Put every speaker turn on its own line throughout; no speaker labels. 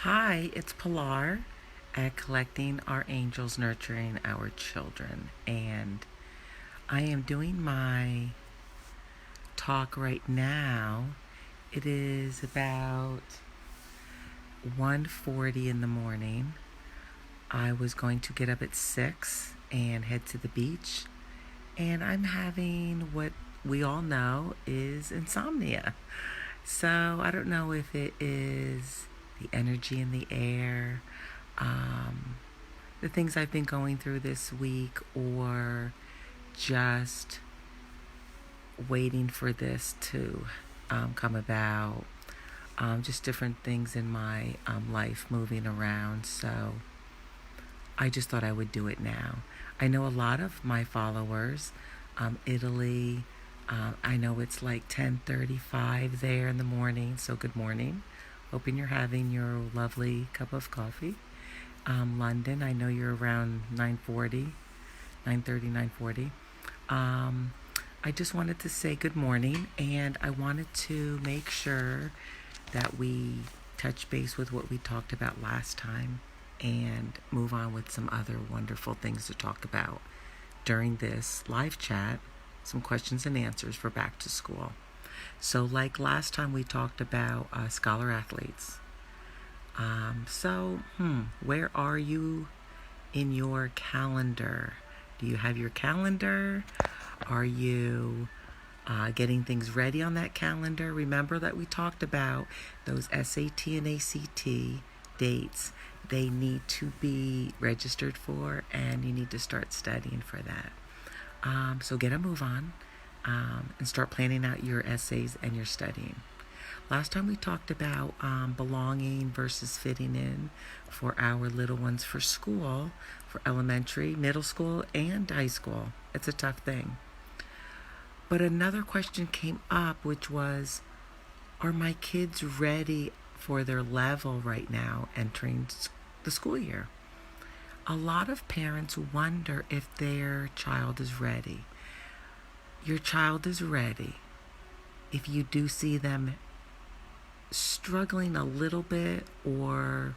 Hi, it's Pilar at Collecting Our Angels, Nurturing Our Children. And I am doing my talk right now. It is about 1:40 in the morning. I was going to get up at 6 and head to the beach. And I'm having what we all know is insomnia. So I don't know if it is the energy in the air, um, the things I've been going through this week, or just waiting for this to come about. Just different things in my life moving around. So I just thought I would do it now. I know a lot of my followers, Italy. I know it's like 10:35 there in the morning. So good morning. Hoping you're having your lovely cup of coffee. London, I know you're around 9:40, 9:30, 9:40. Um, I just wanted to say good morning, and I wanted to make sure that we touch base with what we talked about last time and move on with some other wonderful things to talk about during this live chat, some questions and answers for back to school. So, like last time, we talked about scholar athletes. Where are you in your calendar? Do you have your calendar? Are you getting things ready on that calendar? Remember that we talked about those SAT and ACT dates. They need to be registered for, and you need to start studying for that. So get a move on and start planning out your essays and your studying. Last time we talked about belonging versus fitting in for our little ones for school, for elementary, middle school, and high school. It's a tough thing. But another question came up, which was, are my kids ready for their level right now entering the school year? A lot of parents wonder if their child is ready. Your child is ready. If you do see them struggling a little bit or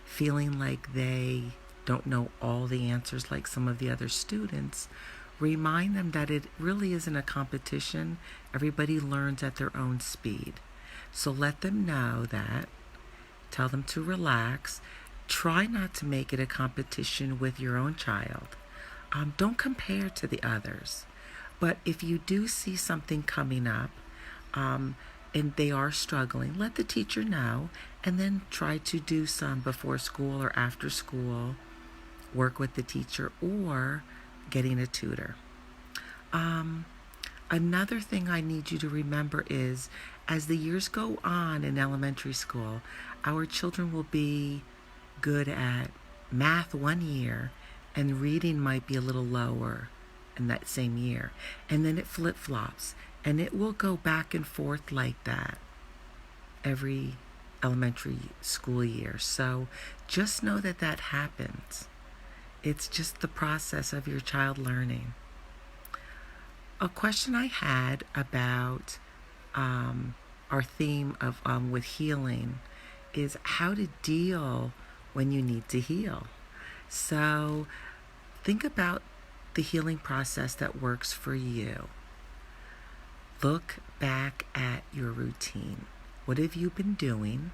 feeling like they don't know all the answers like some of the other students, remind them that it really isn't a competition. Everybody learns at their own speed. So let them know that. Tell them to relax. Try not to make it a competition with your own child. Don't compare to the others. But if you do see something coming up, and they are struggling, let the teacher know, and then try to do some before school or after school, work with the teacher, or getting a tutor. Another thing I need you to remember is, as the years go on in elementary school, our children will be good at math one year, and reading might be a little lower in that same year. And then it flip-flops, and it will go back and forth like that every elementary school year. So just know that that happens. It's just the process of your child learning. A question I had about our theme of with healing is how to deal when you need to heal. So think about the healing process that works for you. Look back at your routine. What have you been doing?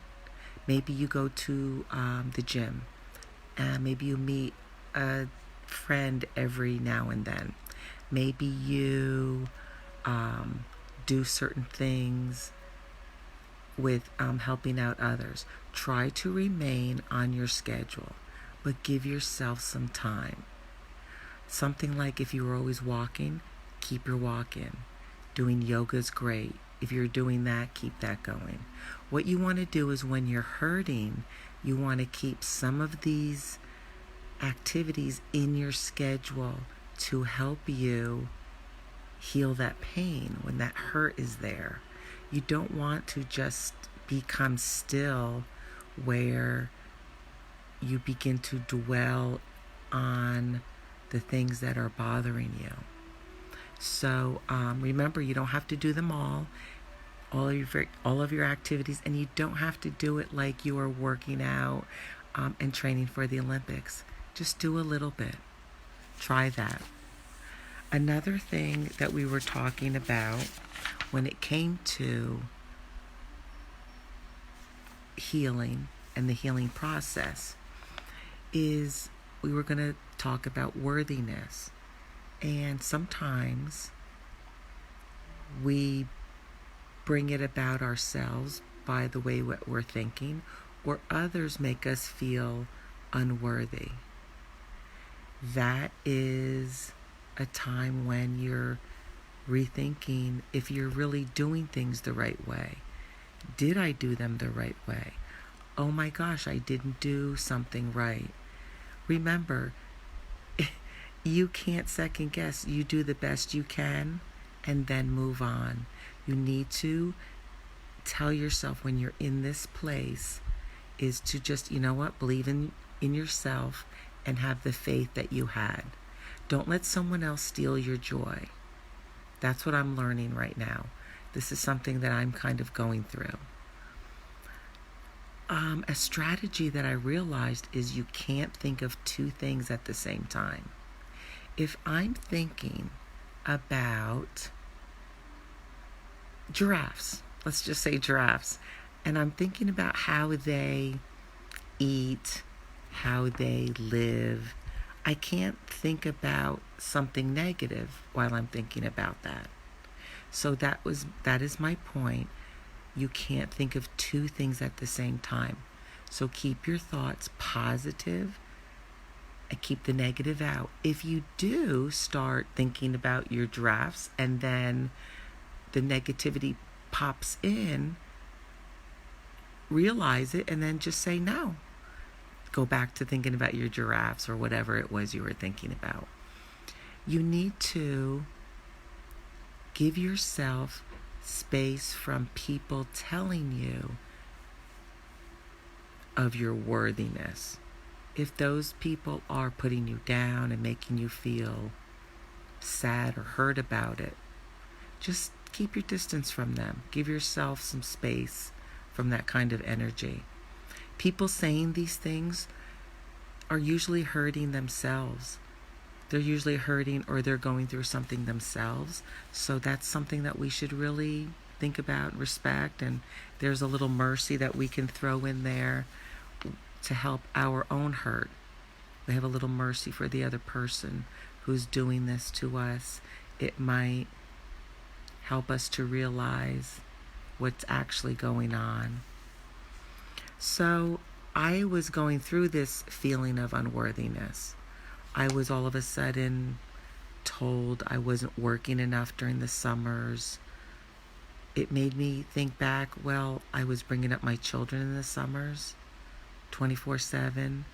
Maybe you go to the gym, and maybe you meet a friend every now and then. Maybe you do certain things with helping out others. Try to remain on your schedule, but give yourself some time. Something like, if you were always walking, keep your walk in. Doing yoga is great. If you're doing that, keep that going. What you want to do is, when you're hurting, you want to keep some of these activities in your schedule to help you heal that pain when that hurt is there. You don't want to just become still, where you begin to dwell on the things that are bothering you. So remember, you don't have to do them all. all of your activities, and you don't have to do it like you are working out and training for the Olympics. Just do a little bit. Try that. Another thing that we were talking about when it came to healing and the healing process is we were going to talk about worthiness. And sometimes we bring it about ourselves by the way what we're thinking, or others make us feel unworthy. That is a time when you're rethinking if you're really doing things the right way. Did I do them the right way? Oh my gosh, I didn't do something right. Remember, you can't second guess. You do the best you can and then move on. You need to tell yourself when you're in this place is to just, you know what, believe in yourself and have the faith that you had. Don't let someone else steal your joy. That's what I'm learning right now. This is something that I'm kind of going through. A strategy that I realized is you can't think of two things at the same time. If I'm thinking about giraffes, let's just say giraffes, and I'm thinking about how they eat, how they live, I can't think about something negative while I'm thinking about that. So that is my point. You can't think of two things at the same time. So keep your thoughts positive and keep the negative out. If you do start thinking about your giraffes and then the negativity pops in, realize it and then just say no. Go back to thinking about your giraffes or whatever it was you were thinking about. You need to give yourself space from people telling you of your worthiness. If those people are putting you down and making you feel sad or hurt about it, just keep your distance from them. Give yourself some space from that kind of energy. People saying these things are usually hurting themselves. They're usually hurting or they're going through something themselves. So that's something that we should really think about, respect, and there's a little mercy that we can throw in there to help our own hurt. We have a little mercy for the other person who's doing this to us. It might help us to realize what's actually going on. So I was going through this feeling of unworthiness. I was all of a sudden told I wasn't working enough during the summers. It made me think back, well, I was bringing up my children in the summers, 24/7,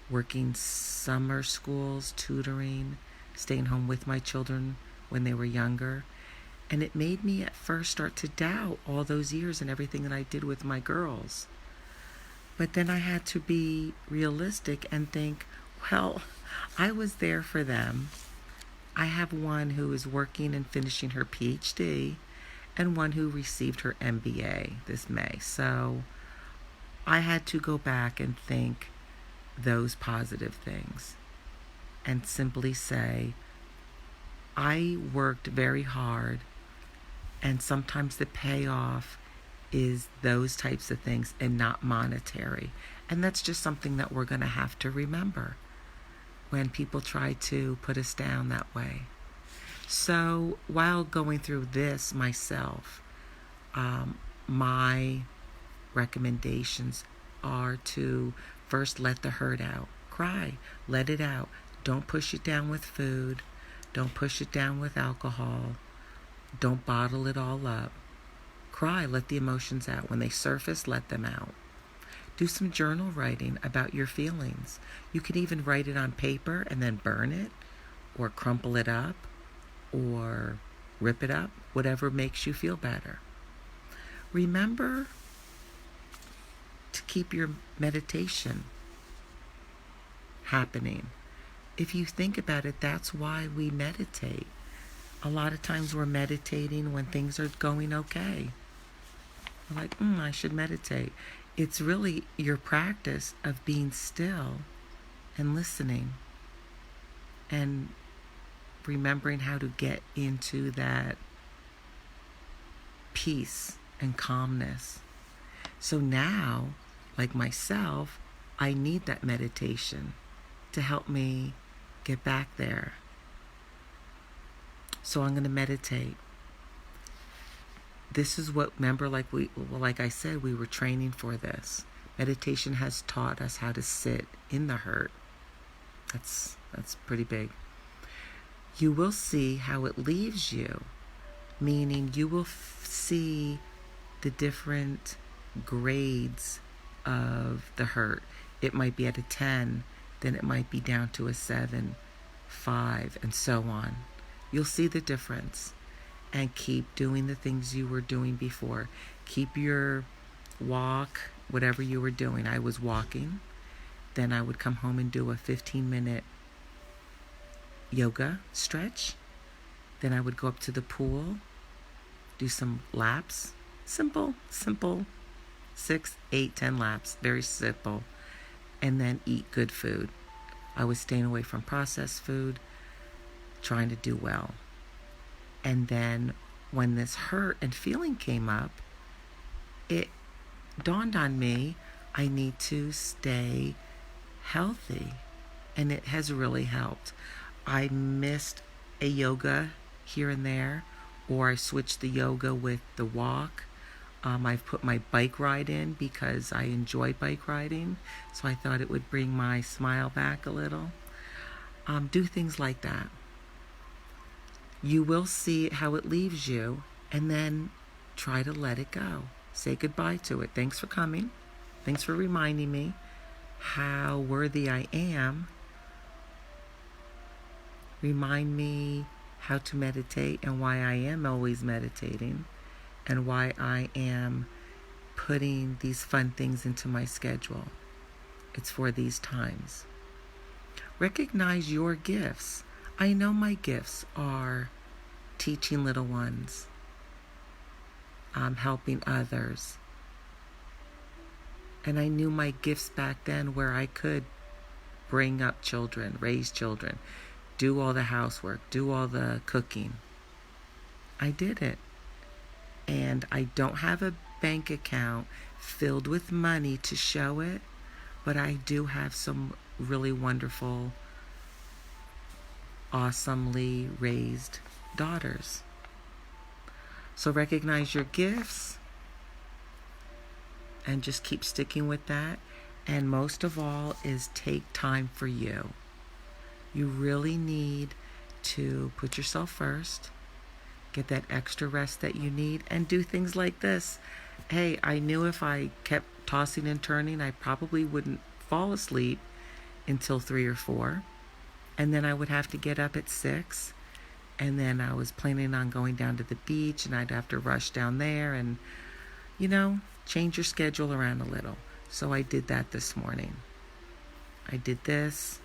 working summer schools, tutoring, staying home with my children when they were younger. And it made me at first start to doubt all those years and everything that I did with my girls. But then I had to be realistic and think, well, I was there for them. I have one who is working and finishing her PhD and one who received her MBA this May. So I had to go back and think those positive things and simply say, I worked very hard, and sometimes the payoff is those types of things and not monetary. And that's just something that we're going to have to remember when people try to put us down that way. So while going through this myself, my recommendations are to first let the hurt out. Cry, let it out. Don't push it down with food. Don't push it down with alcohol. Don't bottle it all up. Cry, let the emotions out. When they surface, let them out. Do some journal writing about your feelings. You can even write it on paper and then burn it, or crumple it up, or rip it up, whatever makes you feel better. Remember to keep your meditation happening. If you think about it, that's why we meditate. A lot of times we're meditating when things are going okay. We're like, I should meditate. It's really your practice of being still and listening and remembering how to get into that peace and calmness. So now, like myself, I need that meditation to help me get back there. So I'm going to meditate. This is what, remember, like I said, we were training for this. Meditation has taught us how to sit in the hurt. That's pretty big. You will see how it leaves you, meaning you will see the different grades of the hurt. It might be at a 10, then it might be down to a 7, 5, and so on. You'll see the difference, and keep doing the things you were doing before. Keep your walk, whatever you were doing. I was walking, then I would come home and do a 15-minute yoga stretch. Then I would go up to the pool, do some laps. Simple, 6, 8, 10 laps, very simple. And then eat good food. I was staying away from processed food, trying to do well. And then when this hurt and feeling came up, it dawned on me, I need to stay healthy. And it has really helped. I missed a yoga here and there, or I switched the yoga with the walk. I've put my bike ride in because I enjoy bike riding, so I thought it would bring my smile back a little. Do things like that. You will see how it leaves you, and then try to let it go. Say goodbye to it. Thanks for coming. Thanks for reminding me how worthy I am. Remind me how to meditate and why I am always meditating, and why I am putting these fun things into my schedule. It's for these times. Recognize your gifts. I know my gifts are teaching little ones, helping others. And I knew my gifts back then where I could bring up children, raise children, do all the housework, do all the cooking. I did it. And I don't have a bank account filled with money to show it, but I do have some really wonderful, awesomely raised daughters. So recognize your gifts and just keep sticking with that. And most of all is take time for you. You really need to put yourself first. Get that extra rest that you need, and do things like this. Hey, I knew if I kept tossing and turning, I probably wouldn't fall asleep until 3 or 4. And then I would have to get up at 6. And then I was planning on going down to the beach, and I'd have to rush down there and, change your schedule around a little. So I did that this morning. I did this,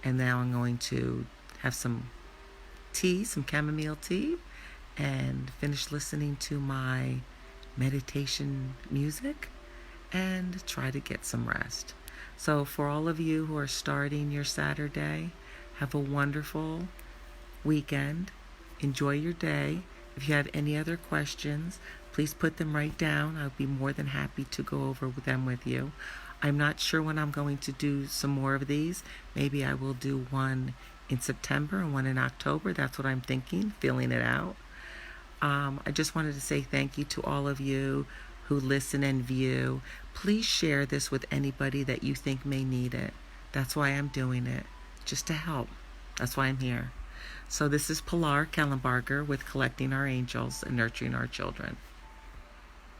and now I'm going to have some tea, some chamomile tea, and finish listening to my meditation music and try to get some rest. So for all of you who are starting your Saturday, have a wonderful weekend. Enjoy your day. If you have any other questions, please put them right down. I'll be more than happy to go over them with you. I'm not sure when I'm going to do some more of these. Maybe I will do one in September and one in October. That's what I'm thinking, feeling it out. I just wanted to say thank you to all of you who listen and view. Please share this with anybody that you think may need it. That's why I'm doing it, just to help. That's why I'm here. So this is Pilar Kellenbarger with Collecting Our Angels and Nurturing Our Children.